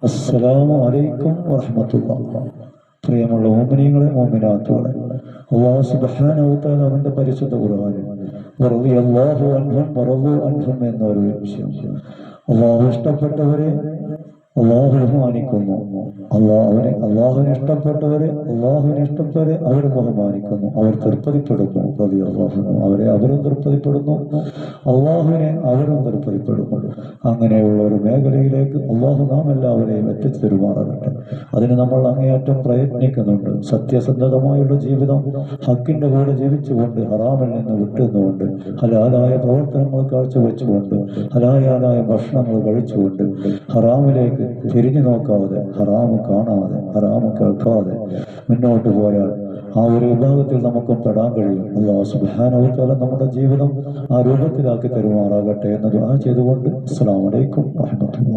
അസ്സലാമു അലൈക്കും വറഹ്മത്തുള്ളാഹി. പ്രിയമുള്ള മോമിനീങ്ങളെ, മോമിനാത്തുകളെ, അല്ലാഹു സുബ്ഹാനഹു വ തആല അവന്റെ പരിശുദ്ധ ഖുർആനിൽ റളിയല്ലാഹു അൻഹും വറളു അൻഹും എന്നൊരു വിഷയം, അല്ലാഹു ഇഷ്ടപ്പെട്ടവരെ അള്ളാഹു ബഹുമാനിക്കുന്നു. അള്ളാഹുവിനെ ഇഷ്ടപ്പെട്ടവരെ അവർ ബഹുമാനിക്കുന്നു, അവർ തൃപ്തിപ്പെടുന്നു. അവരും തൃപ്തിപ്പെടുന്നു, അള്ളാഹുവിനെ അവരും തൃപ്തിപ്പെടുന്നു. അങ്ങനെയുള്ള ഒരു മേഖലയിലേക്ക് അള്ളാഹു നാം എല്ലാവരെയും എത്തിച്ചു തരുമാറാകട്ടെ. അതിന് നമ്മൾ അങ്ങേയറ്റം പ്രയത്നിക്കുന്നുണ്ട്. സത്യസന്ധതമായുള്ള ജീവിതം, ഹക്കിന്റെ കൂടെ ജീവിച്ചുകൊണ്ട്, ഹറാമിൽ നിന്ന് വിട്ടുന്നുകൊണ്ട്, ഹലാലായ പ്രവർത്തനങ്ങൾ കാഴ്ചവെച്ചുകൊണ്ട്, ഹലാലായ ഭക്ഷണങ്ങൾ കഴിച്ചുകൊണ്ട്, ഹറാമിലേക്ക് തിരിഞ്ഞു നോക്കാതെ, ഹറാമ് കാണാതെ, ഹറാമ് കേൾക്കാതെ മുന്നോട്ട് പോയാൽ ആ ഒരു വിഭാഗത്തിൽ നമുക്ക് പെടാൻ കഴിയും. അല്ലാഹു സുബ്ഹാനഹു വ തആല നമ്മുടെ ജീവിതം ആ രൂപത്തിലാക്കി തരുമാറാകട്ടെ എന്ന് ദുആ ചെയ്തുകൊണ്ട് അസ്സലാമു അലൈക്കും വറഹ്മത്തുള്ളാഹി.